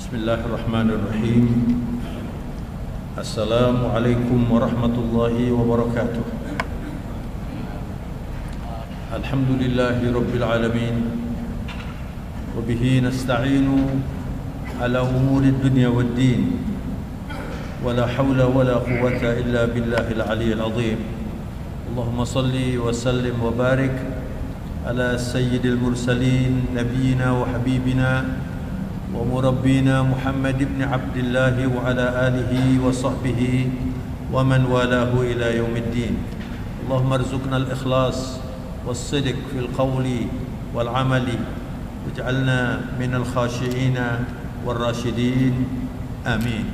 Bismillahirrahmanirrahim. Assalamualaikum warahmatullahi wabarakatuh. Alhamdulillahi rabbil alamin. Wa bihi nasta'inu ala umuri dunya wad din. Wa la hawla wa la quwwata illa billahil aliyyil azim. Allahumma salli wa sallim wa barik ala sayyidil mursalin nabiyyina wa habibina ومربينا محمد بن عبد الله وعلى آله وصحبه ومن والاه إلى يوم الدين. اللهم ارزقنا الإخلاص والصدق في القول والعمل واجعلنا من الخاشعين والراشدين آمين.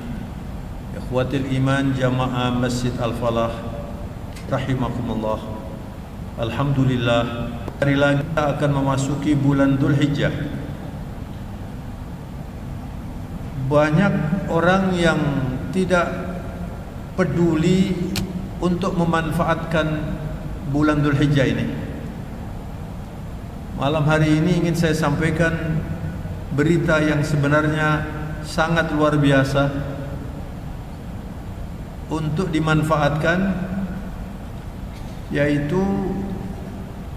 إخوة الإيمان جماعة مسجد الفلاح رحمكم الله. Alhamdulillah, hari lagi kita akan memasuki bulan Dzulhijjah. Banyak orang yang tidak peduli untuk memanfaatkan bulan Dzulhijjah ini. Malam hari ini ingin saya sampaikan berita yang sebenarnya sangat luar biasa untuk dimanfaatkan, yaitu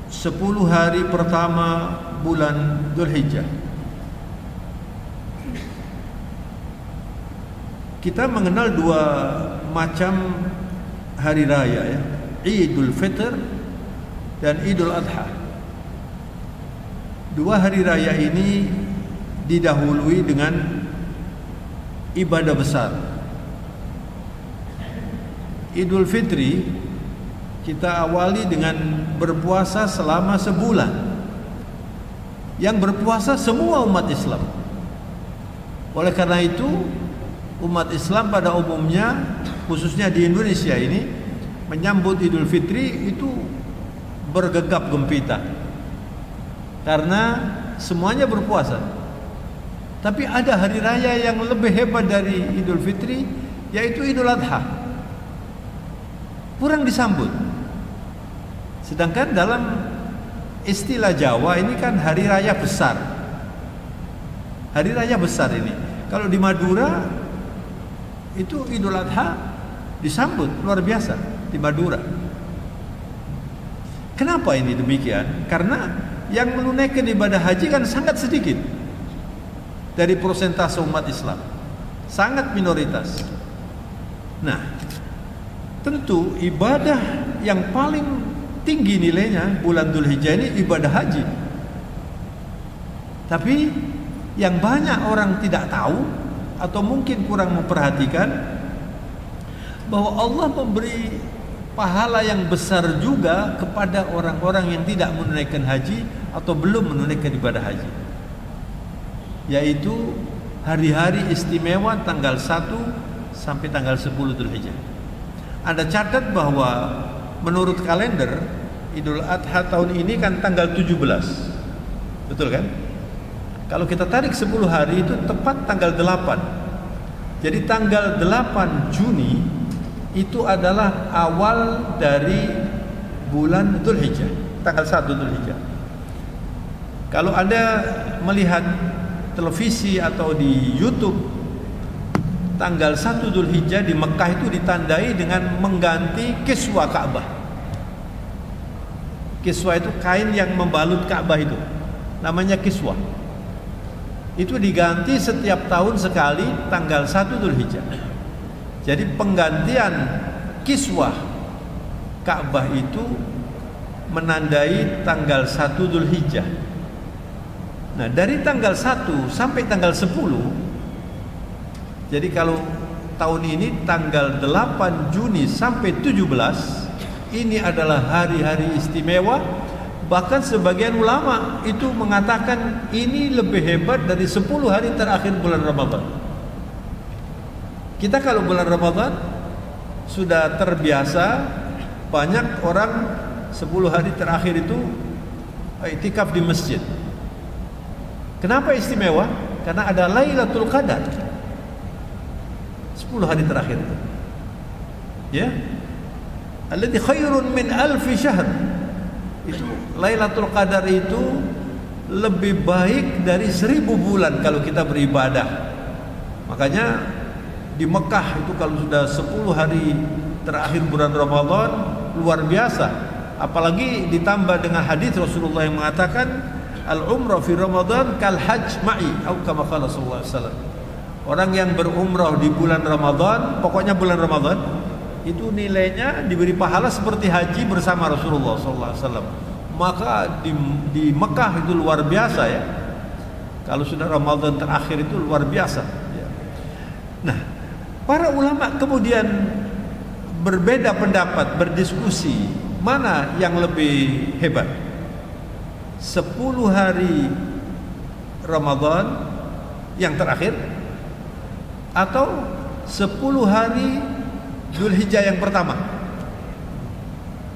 10 hari pertama bulan Dzulhijjah. Kita mengenal dua macam hari raya, ya, Idul Fitr dan Idul Adha. Dua hari raya ini didahului dengan ibadah besar. Idul Fitri kita awali dengan berpuasa selama sebulan. Yang berpuasa semua umat Islam. Oleh karena itu, umat Islam pada umumnya, khususnya di Indonesia ini, menyambut Idul Fitri itu bergegap gempita karena semuanya berpuasa. Tapi ada hari raya yang lebih hebat dari Idul Fitri, yaitu Idul Adha. Kurang disambut. Sedangkan dalam istilah Jawa ini kan hari raya besar. Hari raya besar ini. Kalau di Madura itu Idul Adha disambut luar biasa di Madura. Kenapa ini demikian? Karena yang menunaikan ibadah haji kan sangat sedikit dari persentase umat Islam, sangat minoritas. Nah, tentu ibadah yang paling tinggi nilainya bulan Dzulhijjah ini ibadah haji. Tapi yang banyak orang tidak tahu atau mungkin kurang memperhatikan bahwa Allah memberi pahala yang besar juga kepada orang-orang yang tidak menunaikan haji atau belum menunaikan ibadah haji, yaitu hari-hari istimewa tanggal 1 sampai tanggal 10 Dzulhijjah. Anda catat bahwa menurut kalender Idul Adha tahun ini kan tanggal 17, betul kan? Kalau kita tarik 10 hari itu tepat tanggal 8. Jadi tanggal 8 Juni itu adalah awal dari bulan Dzulhijjah, tanggal 1 Dzulhijjah. Kalau Anda melihat televisi atau di YouTube, tanggal 1 Dzulhijjah di Mekah itu ditandai dengan mengganti kiswa Ka'bah. Kiswa itu kain yang membalut Ka'bah itu, namanya kiswa. Itu diganti setiap tahun sekali tanggal 1 Dzulhijjah. Jadi penggantian kiswah Ka'bah itu menandai tanggal 1 Dzulhijjah. Nah, dari tanggal 1 sampai tanggal 10, jadi kalau tahun ini tanggal 8 Juni sampai 17, ini adalah hari-hari istimewa. Bahkan sebagian ulama itu mengatakan ini lebih hebat dari 10 hari terakhir bulan Ramadan. Kita kalau bulan Ramadan sudah terbiasa, banyak orang 10 hari terakhir itu iktikaf di masjid. Kenapa istimewa? Karena ada Lailatul Qadar 10 hari terakhir itu. Ya, alladzi khairun min alfi syahr. Itu Lailatul Qadar itu lebih baik dari 1000 bulan kalau kita beribadah. Makanya di Mekah itu kalau sudah 10 hari terakhir bulan Ramadan luar biasa. Apalagi ditambah dengan hadis Rasulullah yang mengatakan al-umrah fi Ramadan kal hajj ma'i atau kama qala sallallahu alaihi wasallam. Orang yang berumrah di bulan Ramadan, pokoknya bulan Ramadan itu nilainya diberi pahala seperti haji bersama Rasulullah sallallahu alaihi wasallam. Maka di Mekah itu luar biasa ya. Kalau sudah Ramadan terakhir itu luar biasa ya. Nah, para ulama kemudian berbeda pendapat, berdiskusi mana yang lebih hebat, 10 hari Ramadan yang terakhir atau 10 hari Dzulhijjah yang pertama.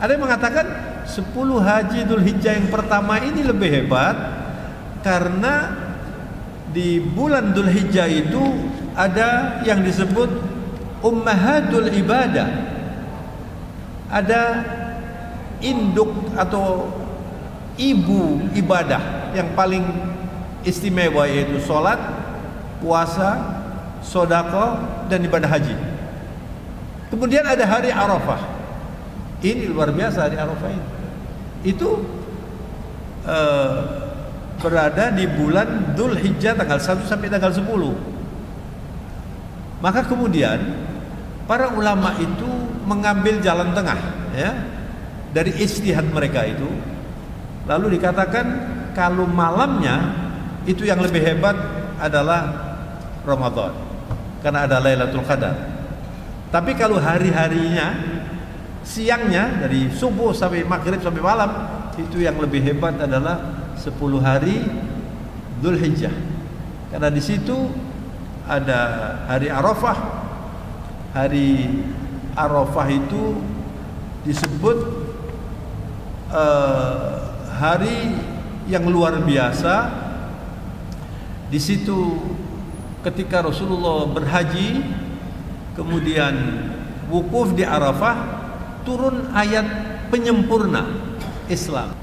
Ada yang mengatakan 10 haji Dzulhijjah yang pertama ini lebih hebat karena di bulan Dzulhijjah itu ada yang disebut ummahatul ibadah, ada induk atau ibu ibadah yang paling istimewa, yaitu sholat, puasa, sedekah, dan ibadah haji. Kemudian ada hari Arafah. Ini luar biasa hari Arafah ini. Itu berada di bulan Dzulhijjah tanggal 1 sampai tanggal 10. Maka kemudian para ulama itu mengambil jalan tengah ya, dari ijtihad mereka itu. Lalu dikatakan kalau malamnya itu yang lebih hebat adalah Ramadan karena ada Lailatul Qadar. Tapi kalau hari-harinya, siangnya dari subuh sampai maghrib sampai malam, itu yang lebih hebat adalah 10 hari Dzulhijjah. Karena di situ ada hari Arafah. Hari Arafah itu disebut hari yang luar biasa. Di situ ketika Rasulullah berhaji kemudian wukuf di Arafah, turun ayat penyempurna Islam,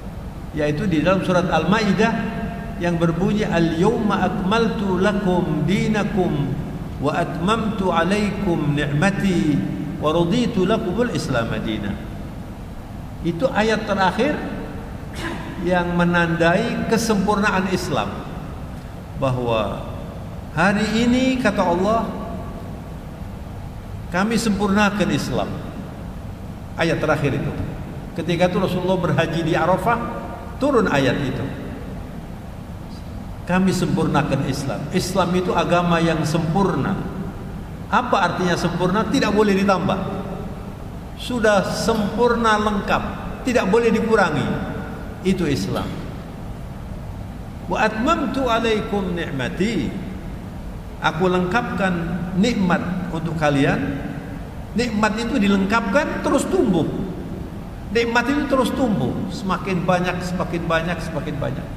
yaitu di dalam surat Al-Maidah yang berbunyi al-yawma akmaltu lakum dinakum wa atmamtu alaikum ni'mati wa raditu lakumul Islam madina. Itu ayat terakhir yang menandai kesempurnaan Islam, bahwa hari ini kata Allah kami sempurnakan Islam. Ayat terakhir itu ketika itu Rasulullah berhaji di Arafah, turun ayat itu, kami sempurnakan Islam. Islam itu agama yang sempurna. Apa artinya sempurna? Tidak boleh ditambah. Sudah sempurna lengkap, tidak boleh dikurangi. Itu Islam. Wa atmamtu alaikum ni'mati. Aku lengkapkan nikmat untuk kalian. Nikmat itu dilengkapkan terus tumbuh. Nikmat itu terus tumbuh, semakin banyak, semakin banyak, semakin banyak.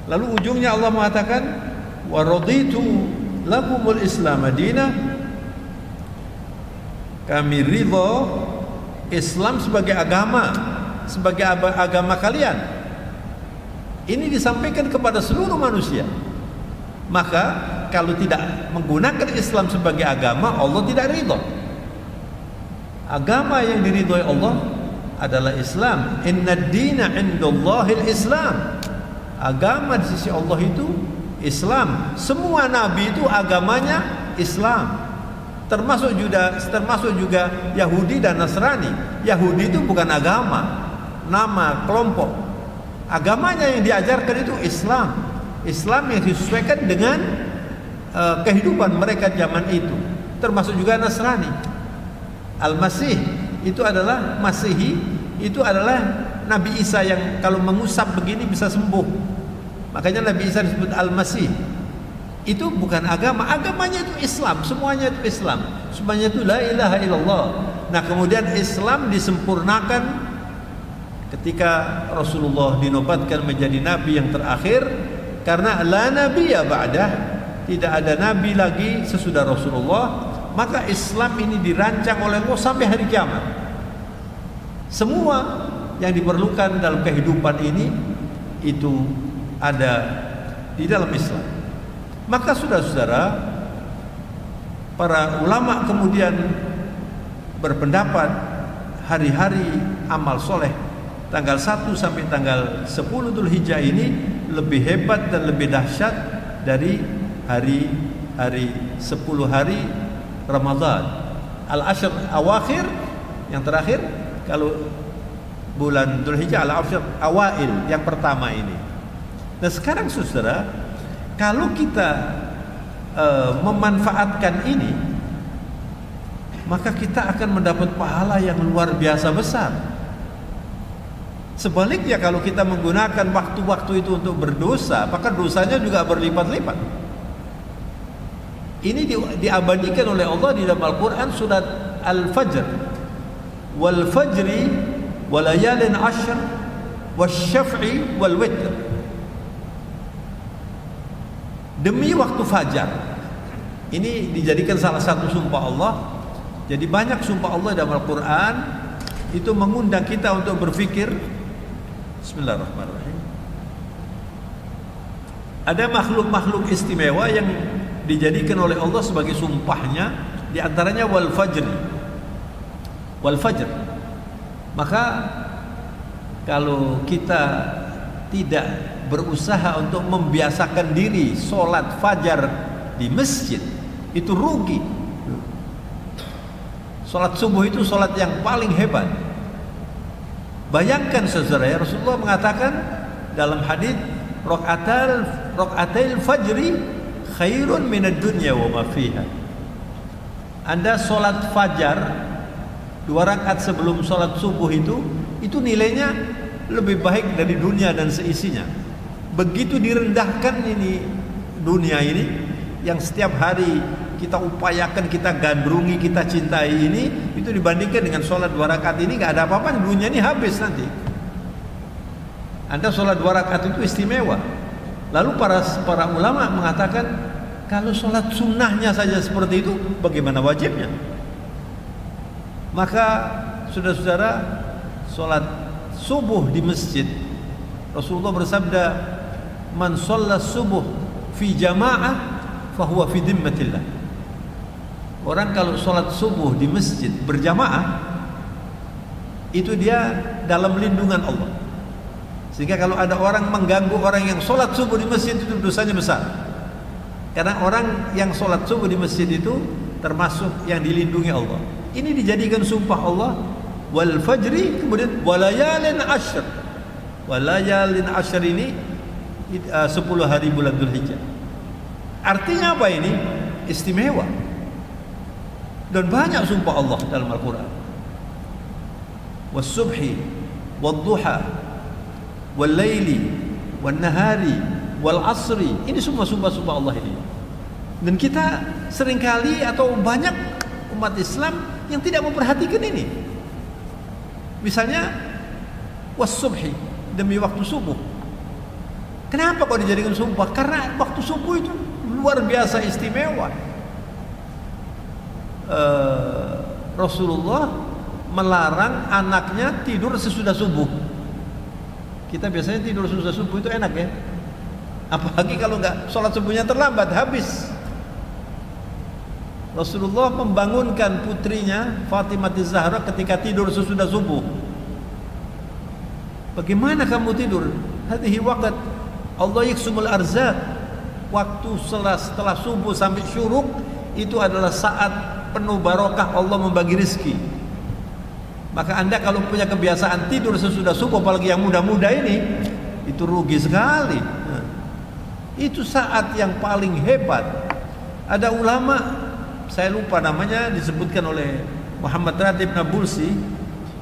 Lalu ujungnya Allah mengatakan wa raditu lakumul Islam madina. Kami ridha Islam sebagai agama, sebagai agama kalian. Ini disampaikan kepada seluruh manusia. Maka kalau tidak menggunakan Islam sebagai agama, Allah tidak ridha. Agama yang diridhoi Allah adalah Islam. Inna ad-dina 'indallahil Islam. Agama di sisi Allah itu Islam. Semua nabi itu agamanya Islam. Termasuk juga Yahudi dan Nasrani. Yahudi itu bukan agama, nama kelompok. Agamanya yang diajarkan itu Islam. Islam yang disesuaikan dengan kehidupan mereka zaman itu. Termasuk juga Nasrani. Al-Masih itu adalah Masihi, itu adalah Nabi Isa yang kalau mengusap begini bisa sembuh. Makanya Nabi Isa disebut Al-Masih. Itu bukan agama, agamanya itu Islam, semuanya itu Islam, semuanya itu la ilaha illallah. Nah kemudian Islam disempurnakan ketika Rasulullah dinobatkan menjadi Nabi yang terakhir, karena la nabiyya ba'dah, tidak ada Nabi lagi sesudah Rasulullah. Maka Islam ini dirancang oleh Allah sampai hari kiamat. Semua yang diperlukan dalam kehidupan ini itu ada di dalam Islam. Maka saudara-saudara, Para ulama kemudian berpendapat hari-hari amal soleh tanggal 1 sampai tanggal 10 Dzulhijjah ini lebih hebat dan lebih dahsyat dari hari-hari 10 hari Ramadan. Al-Ashr Awakhir yang terakhir, kalau bulan Dzulhijjah Al-Ashr Awail yang pertama ini. Nah sekarang saudara, kalau kita memanfaatkan ini, maka kita akan mendapat pahala yang luar biasa besar. Sebaliknya kalau kita menggunakan waktu-waktu itu untuk berdosa, maka dosanya juga berlipat-lipat. Ini diabadikan oleh Allah di dalam Al-Quran surat Al-Fajr, wal fajri walayalin ashr wasyaf'i wal witr. Demi waktu fajar. Ini dijadikan salah satu sumpah Allah. Jadi banyak sumpah Allah dalam Al-Quran itu mengundang kita untuk berfikir. Bismillahirrahmanirrahim. Ada makhluk-makhluk istimewa yang dijadikan oleh Allah sebagai sumpahnya, di antaranya wal fajr. Wal fajr. Maka kalau kita tidak berusaha untuk membiasakan diri sholat fajar di masjid, itu rugi. Sholat subuh itu sholat yang paling hebat. Bayangkan saudara, ya, Rasulullah mengatakan dalam hadis, rakaatail fajri khairun minad dunya wa ma fiha. Anda sholat fajar 2 rakaat sebelum sholat subuh itu nilainya lebih baik dari dunia dan seisinya. Begitu direndahkan ini dunia ini yang setiap hari kita upayakan, kita gandrungi, kita cintai ini, itu dibandingkan dengan sholat 2 rakaat ini gak ada apa-apa, dunia ini habis nanti. Anda sholat 2 rakaat itu istimewa. Lalu para ulama mengatakan, kalau sholat sunnahnya saja seperti itu, bagaimana wajibnya? Maka saudara-saudara, sholat subuh di masjid, Rasulullah bersabda, man shalla subuh fi jama'ah fahuwa fi dhimmatillah. Orang kalau sholat subuh di masjid berjamaah, itu dia dalam lindungan Allah. Sehingga kalau ada orang mengganggu orang yang sholat subuh di masjid, itu dosanya besar. Karena orang yang sholat subuh di masjid itu termasuk yang dilindungi Allah. Ini dijadikan sumpah Allah, wal fajri, kemudian walayalin ashr. Walayalin ashr ini 10 hari bulan Dzulhijjah. Artinya apa ini? Istimewa. Dan banyak sumpah Allah dalam Al-Quran. Was-subhi wad-duha wal-laili wan-nahari wal-asri. Ini semua sumpah-sumpah Allah ini. Dan kita seringkali atau banyak umat Islam yang tidak memperhatikan ini. Misalnya was-subhi, demi waktu subuh. Kenapa kok dijadikan sumpah? Karena waktu subuh itu luar biasa istimewa. Rasulullah melarang anaknya tidur sesudah subuh. Kita biasanya tidur sesudah subuh itu enak ya. Apalagi kalau nggak sholat subuhnya terlambat, habis. Rasulullah membangunkan putrinya Fatimah Zahra ketika tidur sesudah subuh. Bagaimana kamu tidur? Hadhihi waqt Allah yaksumul arzaq. Waktu setelah subuh sampai syuruk itu adalah saat penuh barokah, Allah membagi rezeki. Maka Anda kalau punya kebiasaan tidur sesudah subuh, apalagi yang muda-muda ini, itu rugi sekali. Itu saat yang paling hebat. Ada ulama, saya lupa namanya, disebutkan oleh Muhammad Ratib Nabulsi.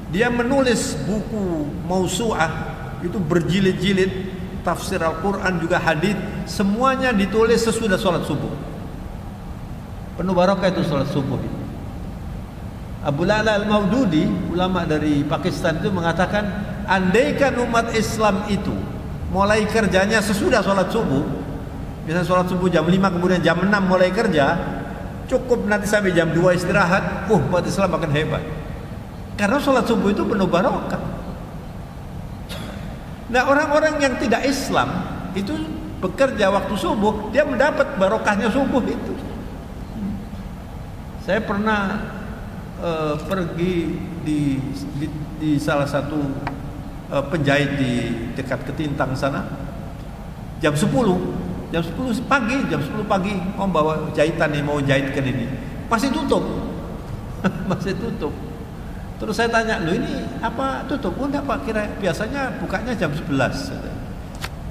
Dia menulis buku Mausu'ah, itu berjilid-jilid, tafsir Al-Quran juga hadis, semuanya ditulis sesudah sholat subuh. Penuh barokah itu sholat subuh itu. Abu La'la Al-Maududi, ulama dari Pakistan itu mengatakan, andaikan umat Islam itu mulai kerjanya sesudah sholat subuh, misalnya sholat subuh jam 5 kemudian jam 6 mulai kerja, cukup nanti sampai jam 2 istirahat, umat Islam akan hebat. Karena sholat subuh itu penuh barokah. Nah, orang-orang yang tidak Islam itu bekerja waktu subuh, dia mendapat barokahnya subuh itu. Saya pernah pergi di salah satu penjahit di dekat Ketintang sana, jam 10 pagi mau bawa jahitan nih, mau jahitkan ini, masih tutup. Masih tutup. Terus saya tanya, "Loh ini apa tutup?" "Oh enggak Pak, kira biasanya bukanya jam 11."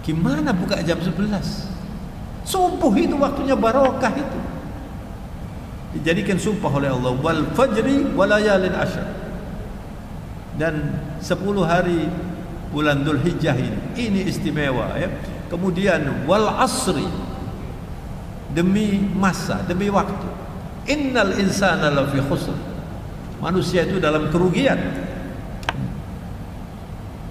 Gimana buka jam 11? Subuh itu waktunya barokah itu. Dijadikan sumpah oleh Allah, wal fajri walayalin asyr. Dan 10 hari bulan Dzulhijjah ini istimewa ya. Kemudian wal asri, demi masa, demi waktu. Innal insana lafi khusr. Manusia itu dalam kerugian.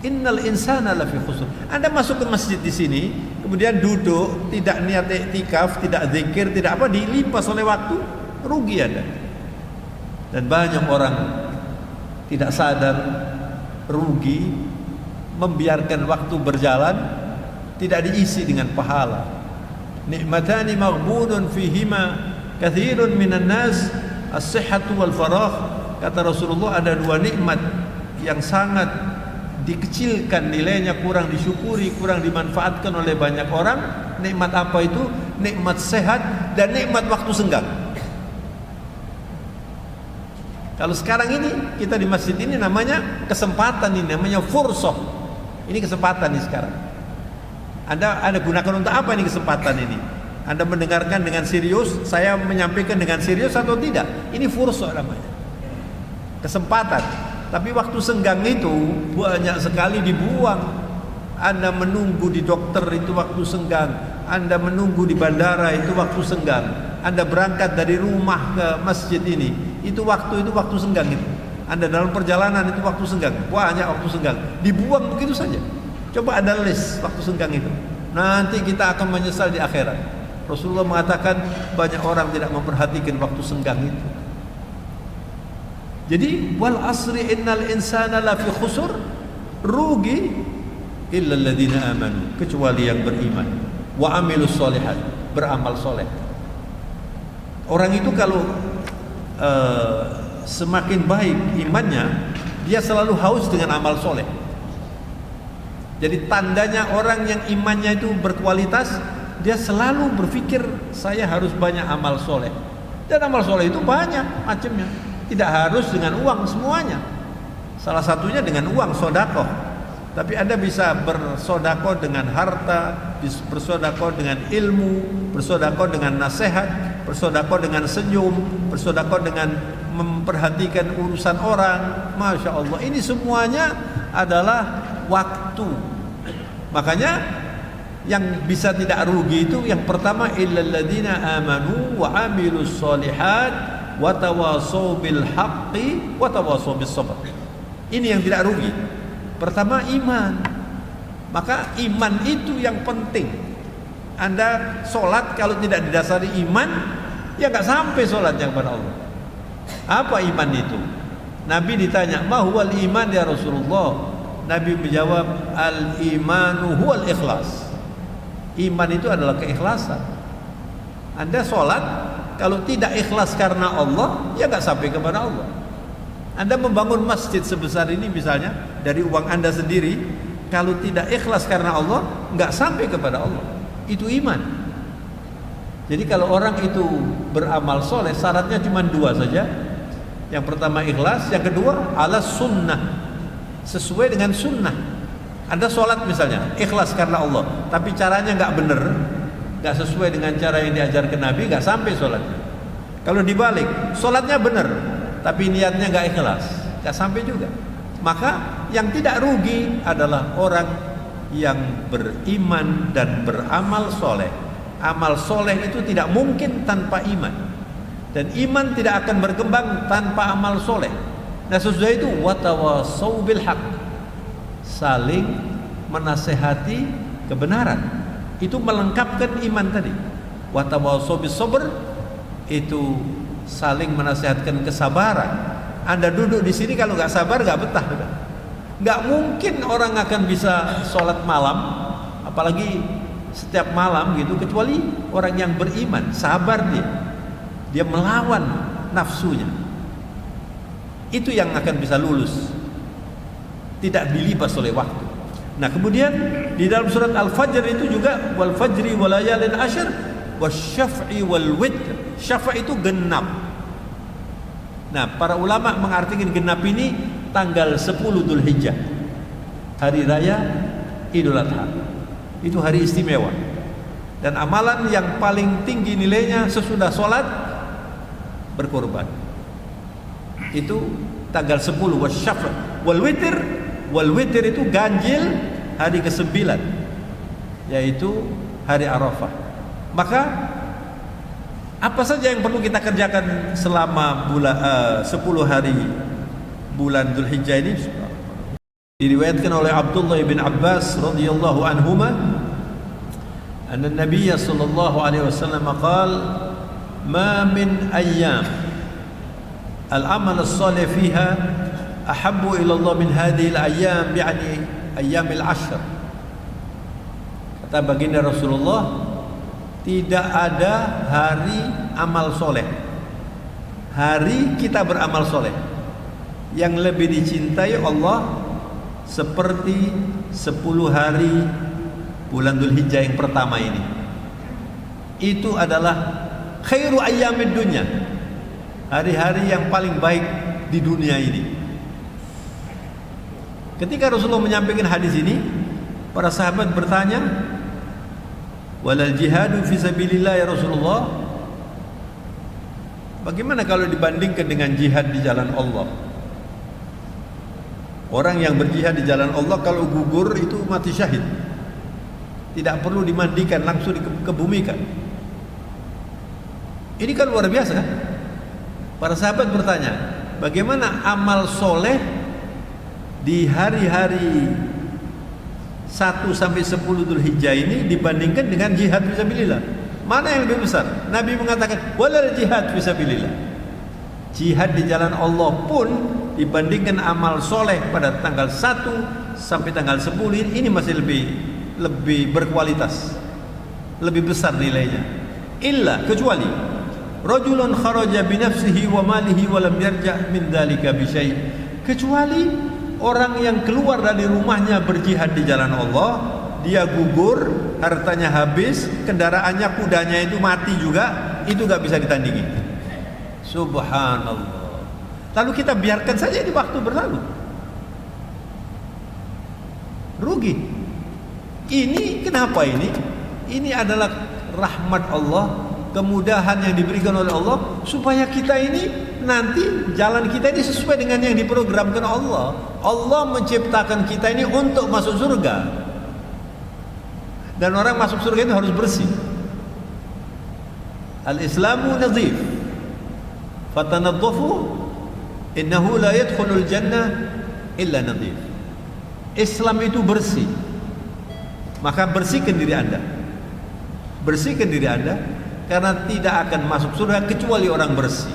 Innal insana lafi khusr. Anda masuk ke masjid di sini, kemudian duduk, tidak niat iktikaf, tidak zikir, tidak apa, dilimpas oleh waktu, rugi Anda. Dan banyak orang tidak sadar rugi, membiarkan waktu berjalan, tidak diisi dengan pahala. Nikmatani maghbunun fihima katsirun minan nas, as-sihhatu wal faragh. Kata Rasulullah, ada 2 nikmat yang sangat dikecilkan nilainya, kurang disyukuri, kurang dimanfaatkan oleh banyak orang. Nikmat apa itu? Nikmat sehat dan nikmat waktu senggang. Kalau sekarang ini kita di masjid ini namanya kesempatan, ini namanya fursah. Ini kesempatan nih sekarang. Anda gunakan untuk apa ini kesempatan ini? Anda mendengarkan dengan serius, saya menyampaikan dengan serius atau tidak? Ini fursah namanya. Kesempatan. Tapi waktu senggang itu banyak sekali dibuang. Anda menunggu di dokter itu waktu senggang. Anda menunggu di bandara itu waktu senggang. Anda berangkat dari rumah ke masjid ini, itu waktu senggang itu. Anda dalam perjalanan itu waktu senggang. Banyak waktu senggang. Dibuang begitu saja. Coba ada list waktu senggang itu. Nanti kita akan menyesal di akhirat. Rasulullah mengatakan banyak orang tidak memperhatikan waktu senggang itu. Jadi wal asri innal insana lafi khusr, rugi illa alladziina amanu, kecuali yang beriman, wa amilus sholihat, beramal soleh. Orang itu kalau semakin baik imannya, dia selalu haus dengan amal soleh. Jadi tandanya orang yang imannya itu berkualitas, dia selalu berpikir saya harus banyak amal soleh. Dan amal soleh itu banyak macamnya. Tidak harus dengan uang semuanya. Salah satunya dengan uang, sodakoh. Tapi Anda bisa bersodakoh dengan harta, bersodakoh dengan ilmu, bersodakoh dengan nasihat, bersodakoh dengan senyum, bersodakoh dengan memperhatikan urusan orang. Masya Allah, ini semuanya adalah waktu. Makanya yang bisa tidak rugi itu yang pertama, illal ladzina amanu wa amilus sholihat wa tawasaw bil haqqi wa tawasaw bis sabr. Ini yang tidak rugi. Pertama iman. Maka iman itu yang penting. Anda sholat kalau tidak didasari iman, ya nggak sampai sholatnya kepada Allah. Apa iman itu? Nabi ditanya, "Ma huwal iman ya Rasulullah?" Nabi menjawab, "Al-imanu huwal ikhlas." Iman itu adalah keikhlasan. Anda sholat, kalau tidak ikhlas karena Allah, ya nggak sampai kepada Allah. Anda membangun masjid sebesar ini misalnya dari uang Anda sendiri, kalau tidak ikhlas karena Allah, nggak sampai kepada Allah. Itu iman. Jadi kalau orang itu beramal soleh, syaratnya cuma 2 saja. Yang pertama ikhlas, yang kedua ala sunnah, sesuai dengan sunnah. Anda sholat misalnya, ikhlas karena Allah, tapi caranya nggak benar, nggak sesuai dengan cara yang diajarkan Nabi, nggak sampai sholatnya. Kalau dibalik, sholatnya benar, tapi niatnya nggak ikhlas, nggak sampai juga. Maka yang tidak rugi adalah orang yang beriman dan beramal soleh. Amal soleh itu tidak mungkin tanpa iman, dan iman tidak akan berkembang tanpa amal soleh. Nah sesudah itu watawasaw bil haq, saling menasehati kebenaran. Itu melengkapkan iman tadi. Watawasaw bis sabr, itu saling menasihatkan kesabaran. Anda duduk di sini kalau nggak sabar nggak betah, nggak mungkin orang akan bisa sholat malam, apalagi setiap malam gitu, kecuali orang yang beriman, sabar dia melawan nafsunya. Itu yang akan bisa lulus, tidak dilibas oleh waktu. Nah kemudian di dalam surat Al-Fajr itu juga wal fajri wal layalin ashr wasyaf'i wal witr. Syafa' itu genap. Nah para ulama mengartikan genap ini tanggal 10 Dzulhijjah, hari raya Idul Adha. Itu hari istimewa. Dan amalan yang paling tinggi nilainya sesudah sholat berkorban. Itu tanggal 10 wasyaf'i wal witr. Wal witr itu ganjil hari ke-9, yaitu hari Arafah. Maka apa saja yang perlu kita kerjakan selama 10 hari bulan Dzulhijjah ini? Diriwayatkan oleh Abdullah bin Abbas radhiyallahu anhuma, anna Nabiy sallallahu alaihi wasallam qala, "Ma min ayyam al-amal as-salih fiha ahabbu ila Allah min hadhihi al-ayyam, yani ayyamil ashr." Kata baginda Rasulullah, tidak ada hari amal soleh, hari kita beramal soleh yang lebih dicintai Allah seperti 10 hari bulan Dzulhijjah yang pertama ini. Itu adalah khairu ayyamid dunya, hari-hari yang paling baik di dunia ini. Ketika Rasulullah menyampaikan hadis ini, para sahabat bertanya, "Walal jihadu fi sabilillah ya Rasulullah?" Bagaimana kalau dibandingkan dengan jihad di jalan Allah? Orang yang berjihad di jalan Allah kalau gugur itu mati syahid, tidak perlu dimandikan, langsung dikebumikan. Ini kan luar biasa. Para sahabat bertanya, bagaimana amal soleh di hari-hari 1 sampai 10 Dzulhijjah ini dibandingkan dengan jihad fisabilillah? Mana yang lebih besar? Nabi mengatakan walal jihad fisabilillah. Jihad di jalan Allah pun dibandingkan amal soleh pada tanggal 1 sampai tanggal 10 ini masih lebih berkualitas, lebih besar nilainya. Illa, kecuali rajulun kharaja bi nafsihi wa malihi wa lam yarja' min dzalika bi syai'. Kecuali orang yang keluar dari rumahnya berjihad di jalan Allah, dia gugur, hartanya habis, kendaraannya, kudanya itu mati juga, itu gak bisa ditandingi. Subhanallah. Lalu kita biarkan saja di waktu berlalu, rugi. Ini kenapa ini? Ini adalah rahmat Allah, kemudahan yang diberikan oleh Allah supaya kita ini nanti jalan kita ini sesuai dengan yang diprogramkan Allah. Allah menciptakan kita ini untuk masuk surga, dan orang masuk surga itu harus bersih. Al-Islamu nadhif, fatanadhafu innahu la yadkhulul jannah illa nadhif. Islam itu bersih, maka bersihkan diri Anda. Bersihkan diri Anda, karena tidak akan masuk surga kecuali orang bersih.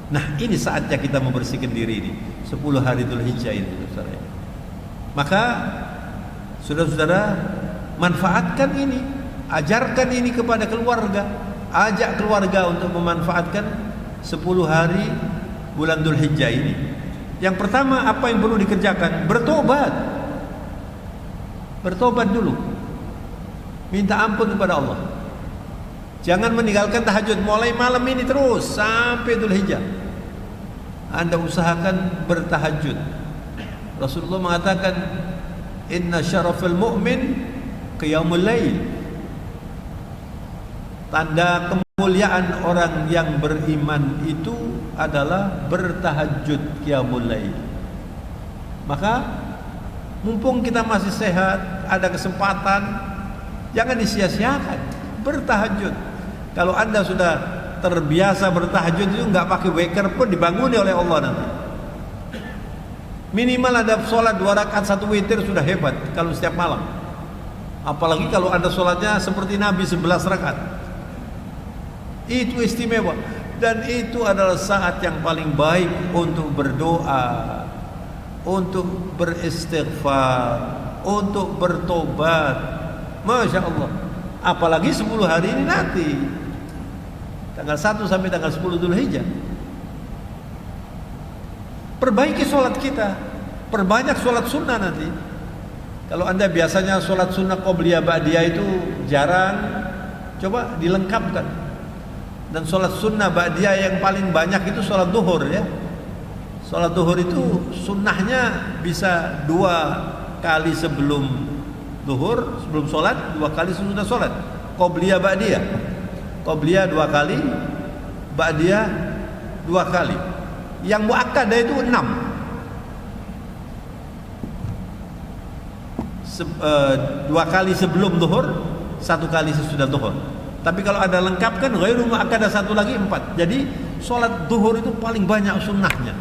Nah ini saatnya kita membersihkan diri ini, 10 hari Dzulhijjah ini, saudara. Maka saudara-saudara, manfaatkan ini, ajarkan ini kepada keluarga, ajak keluarga untuk memanfaatkan 10 hari bulan Dzulhijjah ini. Yang pertama, apa yang perlu dikerjakan? Bertobat. Bertobat dulu, minta ampun kepada Allah. Jangan meninggalkan tahajud mulai malam ini terus sampai Dzulhijjah. Anda usahakan bertahajud. Rasulullah mengatakan, inna syarafal mu'min qiyamul lail. Tanda kemuliaan orang yang beriman itu adalah bertahajud qiyamul lail. Maka mumpung kita masih sehat, ada kesempatan, jangan disia-siakan bertahajud. Kalau Anda sudah terbiasa bertahajud itu nggak pakai waker pun dibanguni oleh Allah nanti. Minimal ada sholat 2 rakaat 1 witir sudah hebat kalau setiap malam. Apalagi kalau Anda sholatnya seperti Nabi 11 rakaat. Itu istimewa, dan itu adalah saat yang paling baik untuk berdoa, untuk beristighfar, untuk bertobat. Masya Allah. Apalagi 10 hari ini nanti. tanggal 1 sampai tanggal 10 Dzulhijjah. Perbaiki sholat kita, perbanyak sholat sunnah nanti. Kalau Anda biasanya sholat sunnah qobliyah ba'diyah itu jarang, coba dilengkapkan. Dan sholat sunnah ba'diyah yang paling banyak itu sholat duhur ya. Sholat duhur itu sunnahnya bisa 2 kali sebelum duhur, sebelum sholat, 2 kali sesudah sholat. Qobliyah ba'diyah, qobliyah 2 kali, ba'diyah 2 kali. Yang muakkadah itu 6. 2 kali sebelum duhur, 1 kali sesudah duhur. Tapi kalau ada lengkapkan ghairu muakkadah 1 lagi 4. Jadi sholat duhur itu paling banyak sunnahnya.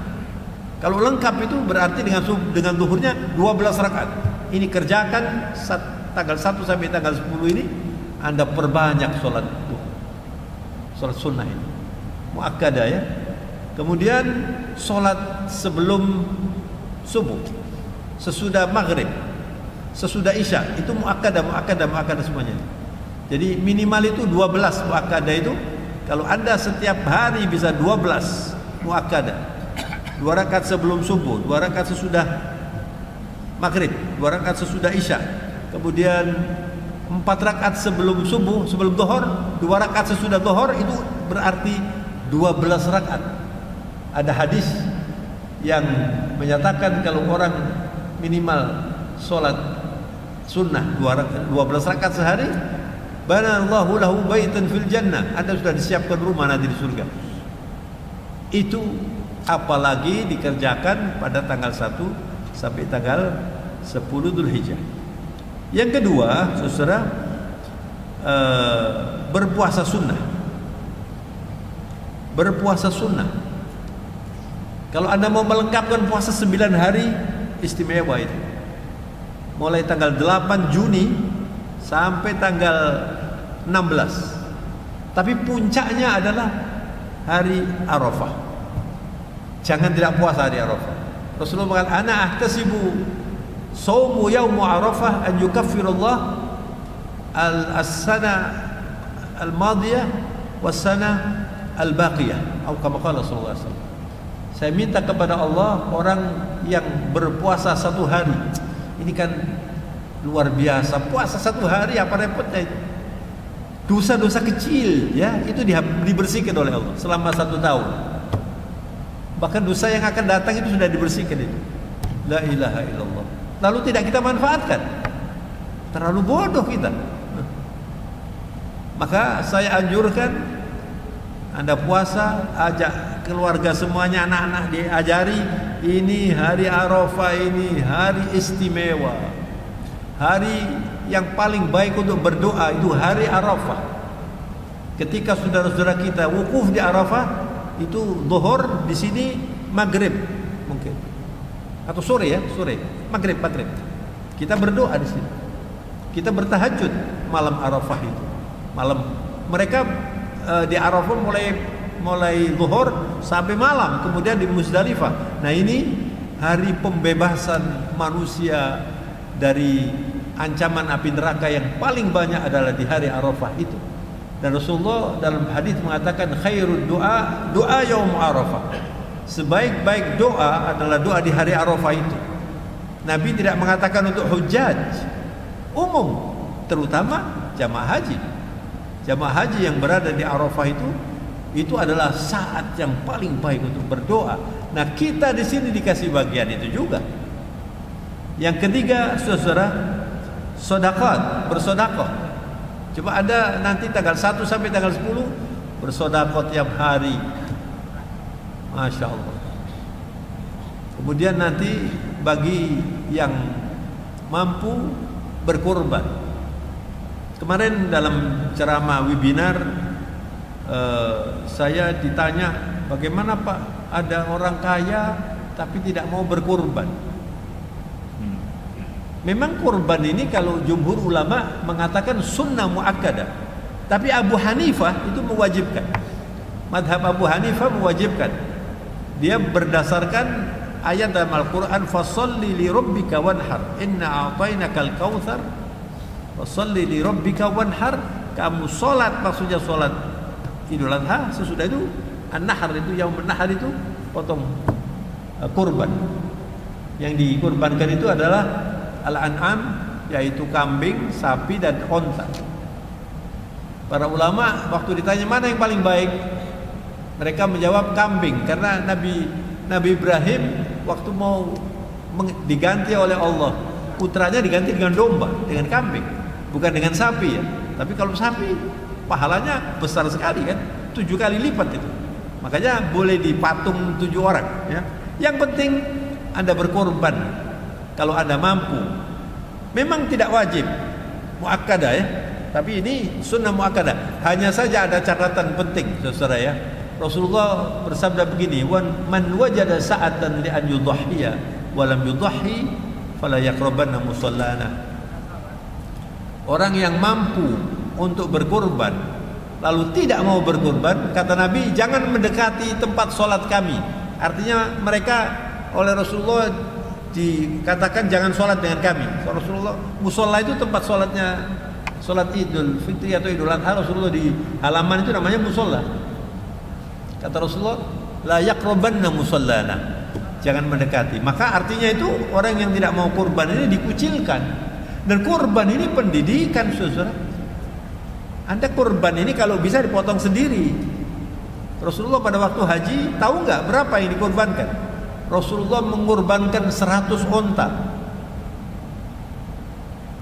Kalau lengkap itu berarti dengan duhurnya 12 rakaat. Ini kerjakan tanggal 1 sampai tanggal 10 ini Anda perbanyak sholat duhur, sholat sunnah ini muakkadah ya. Kemudian sholat sebelum subuh, sesudah maghrib, sesudah isya, itu muakkadah semuanya. Jadi minimal itu 12 muakkadah itu. Kalau Anda setiap hari bisa 12 muakkadah, 2 rakaat sebelum subuh, 2 rakaat sesudah maghrib, 2 rakaat sesudah isya, kemudian 4 rakaat sebelum subuh, sebelum zuhur, 2 rakaat sesudah zuhur, itu berarti 12 rakaat. Ada hadis yang menyatakan kalau orang minimal sholat sunnah 12 rakaat sehari, banallahu lahu baitan fil jannah, Anda sudah disiapkan rumah nanti di surga. Itu apalagi dikerjakan pada tanggal 1 sampai tanggal 10 Dzulhijjah. Yang kedua, saudara, berpuasa sunnah. Berpuasa sunnah. Kalau Anda mau melengkapkan puasa 9 hari, istimewa itu. Mulai tanggal 8 Juni sampai tanggal 16. Tapi puncaknya adalah hari Arafah. Jangan tidak puasa hari Arafah. Rasulullah mengatakan, "Ana ahtasibu shaumu yaum Arafah an yukaffirallah as-sana al-madiyah was-sana al-baqiyah." Atau kama qala sallallahu alaihi wasallam. Saya minta kepada Allah orang yang berpuasa 1 hari. Ini kan luar biasa. Puasa 1 hari apa repotnya itu? Dosa-dosa kecil ya, itu dibersihkan oleh Allah selama 1 tahun. Bahkan dosa yang akan datang itu sudah dibersihkan itu. La ilaha illallah. Lalu tidak kita manfaatkan. Terlalu bodoh kita. Maka saya anjurkan Anda puasa, ajak keluarga semuanya, anak-anak diajari, ini hari Arafah, ini hari istimewa. Hari yang paling baik untuk berdoa itu hari Arafah. Ketika saudara-saudara kita wukuf di Arafah, itu zuhur, di sini maghrib mungkin. Atau sore ya, sore. Maghrib. Kita berdoa di sini. Kita bertahajud malam Arafah itu. Malam mereka di Arafah mulai zuhur sampai malam, kemudian di Muzdalifah. Nah, ini hari pembebasan manusia dari ancaman api neraka yang paling banyak adalah di hari Arafah itu. Dan Rasulullah dalam hadis mengatakan khairud doa yaum Arafah. Sebaik-baik doa adalah doa di hari Arafah itu. Nabi tidak mengatakan untuk hujjaj, umum, terutama jamaah haji. Jamaah haji yang berada di Arafah itu adalah saat yang paling baik untuk berdoa. Nah, kita di sini dikasih bagian itu juga. Yang ketiga, saudara, sedekah, bersedekah. Coba ada nanti tanggal 1 sampai tanggal 10 bersedekah tiap hari. Masya Allah. Kemudian nanti bagi yang mampu berkorban. Kemarin dalam ceramah webinar saya ditanya, bagaimana Pak, ada orang kaya tapi tidak mau berkorban. Memang korban ini kalau jumhur ulama mengatakan sunnah muakkadah, tapi Abu Hanifah itu mewajibkan. Madhab Abu Hanifah mewajibkan. Dia berdasarkan ayat dalam Al-Quran, fasholli li rabbika wanhar inna a'tainakal kautsar fasholli li rabbika wanhar. Kamu solat, maksudnya solat Idul Adha, sesudah itu An-Nahr, itu Yaumun Nahr, itu potong kurban. Yang dikurbankan itu adalah Al-An'am, yaitu kambing, sapi, dan onta. Para ulama waktu ditanya mana yang paling baik, mereka menjawab kambing, karena Nabi Ibrahim waktu mau diganti oleh Allah, putranya diganti dengan domba, dengan kambing, bukan dengan sapi ya. Tapi kalau sapi pahalanya besar sekali kan, 7 kali lipat itu. Makanya boleh dipatung 7 orang ya. Yang penting Anda berkorban kalau Anda mampu. Memang tidak wajib muakkadah ya, tapi ini sunnah muakkadah. Hanya saja ada catatan penting saudara ya. Rasulullah bersabda begini, man wajada sa'atan li an yudhhiya wa lam yudhhi fala yaqrabanna musallana. Orang yang mampu untuk berkorban lalu tidak mau berkorban, kata Nabi, jangan mendekati tempat sholat kami. Artinya mereka oleh Rasulullah dikatakan jangan sholat dengan kami. Rasulullah, musola itu tempat sholatnya, sholat Idul Fitri atau Idul Adha, Rasulullah di halaman itu namanya musola. Kata Rasulullah, la yaqrabanna musallana, jangan mendekati. Maka artinya itu orang yang tidak mau kurban ini dikucilkan. Dan kurban ini pendidikan saudara. Anda kurban ini kalau bisa dipotong sendiri. Rasulullah pada waktu haji tahu nggak berapa yang dikorbankan? Rasulullah mengorbankan 100 onta.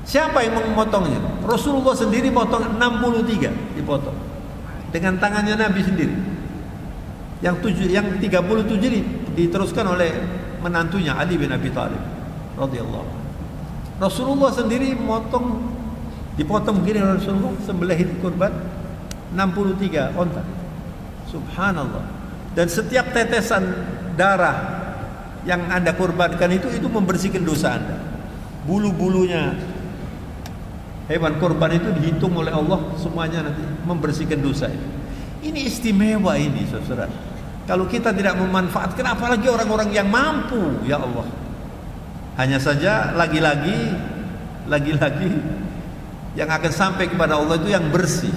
Siapa yang memotongnya? Rasulullah sendiri potong 63, dipotong dengan tangannya Nabi sendiri. Yang 37 ini diteruskan oleh menantunya Ali bin Abi Thalib radhiyallahu anhu. Rasulullah sendiri dipotong begini Rasulullah sembelih kurban 63 onta. Subhanallah. Dan setiap tetesan darah yang Anda kurbankan itu membersihkan dosa Anda. Bulu-bulunya hewan kurban itu dihitung oleh Allah semuanya, nanti membersihkan dosa itu. Ini istimewa ini saudara. Kalau kita tidak memanfaatkan, apalagi orang-orang yang mampu, ya Allah. Hanya saja lagi-lagi yang akan sampai kepada Allah itu yang bersih.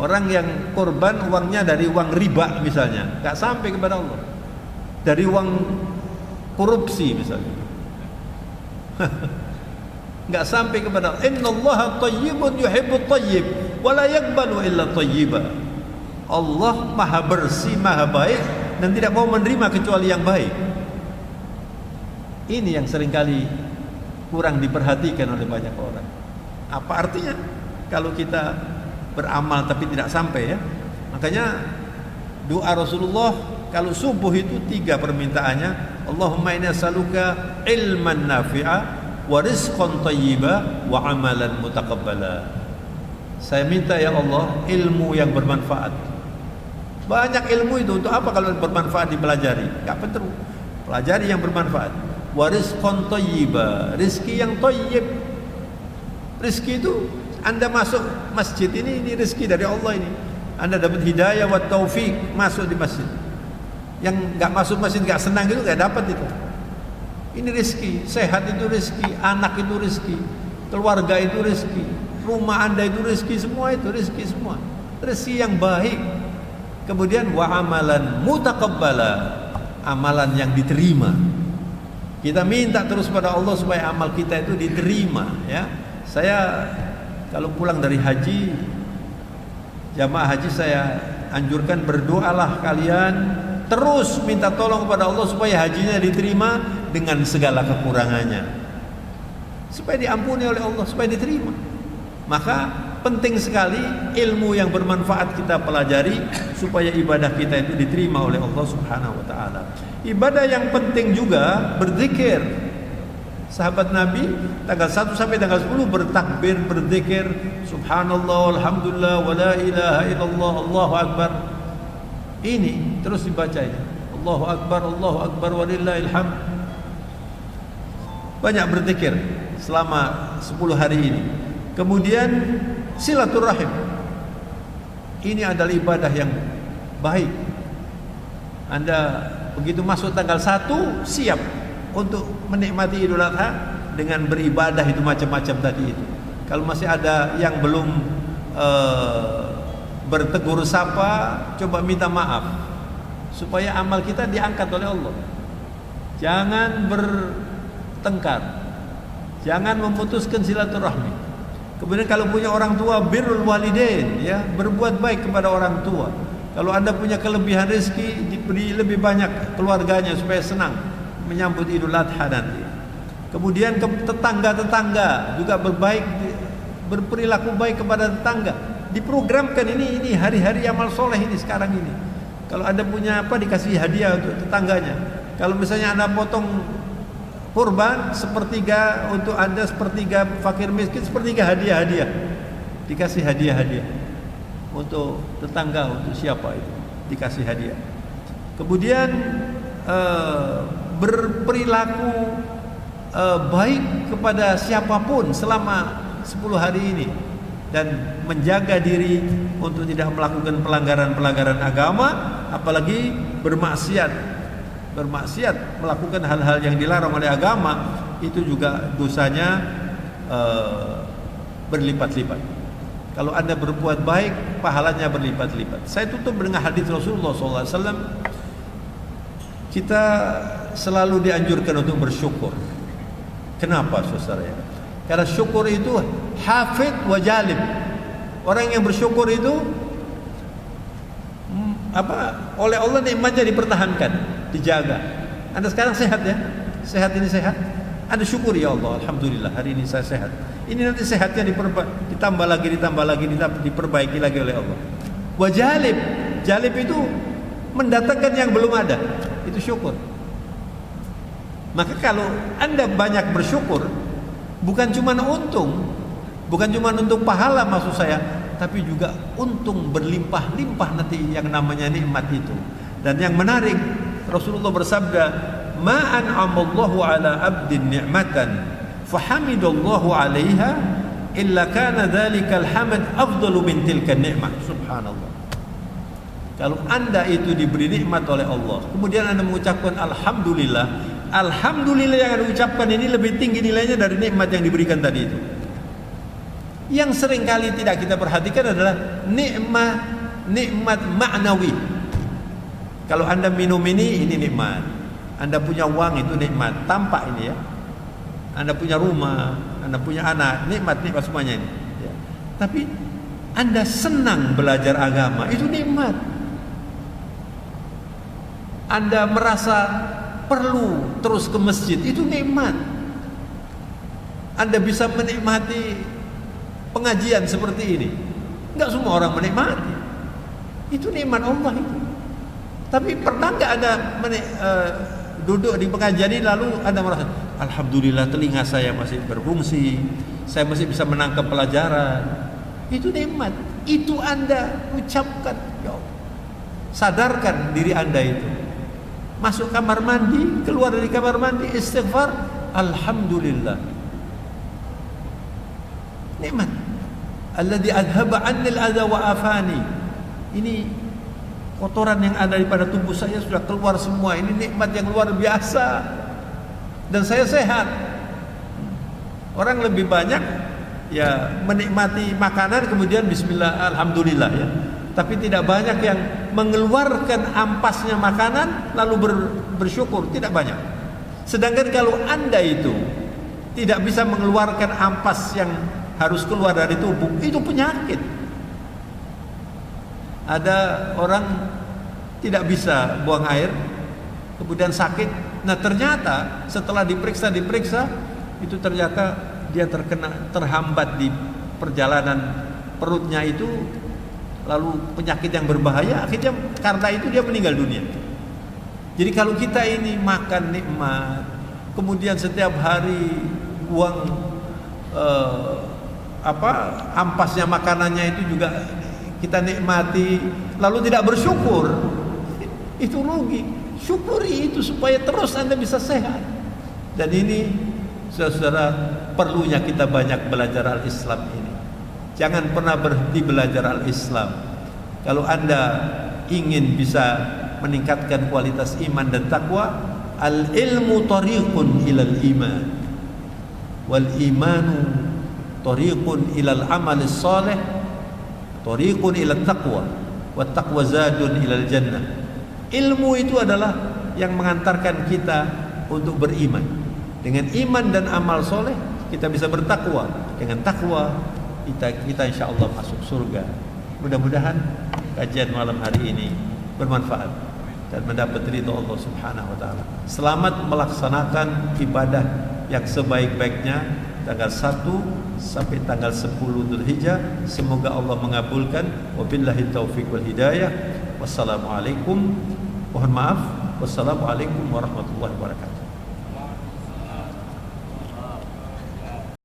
Orang yang korban uangnya dari uang riba misalnya, nggak sampai kepada Allah. Dari uang korupsi misalnya, nggak sampai kepada Allah. Innallaha thayyibun yuhibbut thayyib wa la yaqbalu illa thayyiba. Allah maha bersih, maha baik, dan tidak mau menerima kecuali yang baik. Ini yang seringkali kurang diperhatikan oleh banyak orang. Apa artinya kalau kita beramal tapi tidak sampai ya? Makanya doa Rasulullah kalau subuh itu 3 permintaannya. Allahumma inna as'aluka ilman nafi'a wa rizqan thayyiba wa amalan mutaqabbala. Saya minta ya Allah ilmu yang bermanfaat. Banyak ilmu itu untuk apa kalau bermanfaat dipelajari? Enggak perlu. Pelajari yang bermanfaat. Wa rizqan thayyiba, rezeki yang thayyib. Rezeki itu Anda masuk masjid ini rezeki dari Allah ini. Anda dapat hidayah wa taufik masuk di masjid. Yang enggak masuk masjid enggak senang itu enggak dapat itu. Ini rezeki, sehat itu rezeki, anak itu rezeki, keluarga itu rezeki, rumah Anda itu rezeki, semua itu rezeki semua. Rezeki yang baik. Kemudian wa amalan mutaqabbala, amalan yang diterima. Kita minta terus pada Allah supaya amal kita itu diterima ya. Saya kalau pulang dari haji, jamaah haji, saya anjurkan berdoalah kalian terus minta tolong kepada Allah supaya hajinya diterima dengan segala kekurangannya, supaya diampuni oleh Allah, supaya diterima. Maka penting sekali ilmu yang bermanfaat kita pelajari supaya ibadah kita itu diterima oleh Allah Subhanahu wa taala. Ibadah yang penting juga berzikir. Sahabat Nabi tanggal 1 sampai tanggal 10 bertakbir, berzikir, subhanallah, alhamdulillah, wa la ilaha illallah, Allahu akbar. Ini terus dibaca ya. Allahu akbar, walillahil hamd. Banyak berzikir selama 10 hari ini. Kemudian silaturahim. Ini adalah ibadah yang baik. Anda begitu masuk tanggal 1 siap untuk menikmati Idul Adha dengan beribadah itu macam-macam tadi itu. Kalau masih ada yang belum bertegur sapa, coba minta maaf supaya amal kita diangkat oleh Allah. Jangan bertengkar, jangan memutuskan silaturahmi. Kemudian kalau punya orang tua, birrul walidain, ya, berbuat baik kepada orang tua. Kalau Anda punya kelebihan rezeki, diberi lebih banyak keluarganya supaya senang menyambut Idul Adha nanti. Kemudian ke tetangga-tetangga juga berperilaku baik kepada tetangga. Diprogramkan ini hari-hari amal soleh ini sekarang ini. Kalau Anda punya apa, dikasih hadiah untuk tetangganya. Kalau misalnya Anda potong kurban, sepertiga untuk Anda, sepertiga fakir miskin, sepertiga hadiah-hadiah. Dikasih hadiah-hadiah untuk tetangga, untuk siapa itu, dikasih hadiah. Kemudian berperilaku baik kepada siapapun selama 10 hari ini, dan menjaga diri untuk tidak melakukan pelanggaran-pelanggaran agama, apalagi bermaksiat, melakukan hal-hal yang dilarang oleh agama, itu juga dosanya berlipat-lipat. Kalau Anda berbuat baik, pahalanya berlipat-lipat. Saya tutup dengan hadis Rasulullah SAW. Kita selalu dianjurkan untuk bersyukur. Kenapa, saudara? Karena syukur itu hafid wa jalib. Orang yang bersyukur itu oleh Allah nikmatnya dipertahankan, dijaga. Anda sekarang sehat, ya? Sehat ini sehat. Anda syukur, ya Allah, alhamdulillah hari ini saya sehat. Ini nanti sehatnya ditambah lagi, diperbaiki lagi oleh Allah. Wa jalib. Jalib itu mendatangkan yang belum ada. Itu syukur. Maka kalau Anda banyak bersyukur, bukan cuma untung, bukan cuma untuk pahala maksud saya, tapi juga untung berlimpah-limpah nanti yang namanya nikmat itu. Dan yang menarik, Rasulullah bersabda, "Ma an'amallahu ala 'abdin ni'matan fahamidallahu 'alaiha illa kana dzalikal hamd afdalu min tilka ni'mah." Subhanallah. Kalau Anda itu diberi nikmat oleh Allah, kemudian Anda mengucapkan alhamdulillah, alhamdulillah yang Anda ucapkan ini lebih tinggi nilainya dari nikmat yang diberikan tadi itu. Yang seringkali tidak kita perhatikan adalah nikmat maknawi. Kalau Anda minum ini nikmat. Anda punya uang, itu nikmat. Tampak ini, ya. Anda punya rumah, Anda punya anak, nikmat semuanya ini, ya. Tapi Anda senang belajar agama, itu nikmat. Anda merasa perlu terus ke masjid, itu nikmat. Anda bisa menikmati pengajian seperti ini. Enggak semua orang menikmati. Itu nikmat Allah itu. Tapi pernah enggak Anda duduk di pengajian ini lalu Anda merasa, alhamdulillah telinga saya masih berfungsi, saya masih bisa menangkap pelajaran. Itu nikmat. Itu Anda ucapkan, ya Allah. Sadarkan diri Anda itu. Masuk kamar mandi, keluar dari kamar mandi, istighfar, alhamdulillah. Nikmat. Alladzi adhaba 'annil adza wa afani. Ini kotoran yang ada pada tubuh saya sudah keluar semua. Ini nikmat yang luar biasa. Dan saya sehat. Orang lebih banyak ya menikmati makanan kemudian bismillah, alhamdulillah, ya. Tapi tidak banyak yang mengeluarkan ampasnya makanan lalu bersyukur, tidak banyak. Sedangkan kalau Anda itu tidak bisa mengeluarkan ampas yang harus keluar dari tubuh, itu penyakit. Ada orang tidak bisa buang air, kemudian sakit. Nah ternyata setelah diperiksa, itu ternyata dia terhambat di perjalanan perutnya itu, lalu penyakit yang berbahaya, akhirnya karena itu dia meninggal dunia. Jadi kalau kita ini makan nikmat, kemudian setiap hari buang ampasnya makanannya itu juga kita nikmati, lalu tidak bersyukur, itu rugi. Syukuri itu supaya terus Anda bisa sehat. Dan ini saudara, perlunya kita banyak belajar al-Islam ini. Jangan pernah berhenti belajar al-Islam. Kalau Anda ingin bisa meningkatkan kualitas iman dan takwa, al-ilmu tariqun ilal iman, wal imanu tariqun ilal amal salih, Thariqun ila taqwa, wa taqwa zadun ila jannah. Ilmu itu adalah yang mengantarkan kita untuk beriman. Dengan iman dan amal soleh kita bisa bertakwa. Dengan takwa kita insya Allah masuk surga. Mudah-mudahan kajian malam hari ini bermanfaat dan mendapat ridho Allah Subhanahu wa taala. Selamat melaksanakan ibadah yang sebaik-baiknya tanggal 1 sampai tanggal 10 Dzulhijjah. Semoga Allah mengabulkan. Wabillahi taufiq wal hidayah. Wassalamualaikum. Mohon maaf. Wassalamualaikum warahmatullahi wabarakatuh.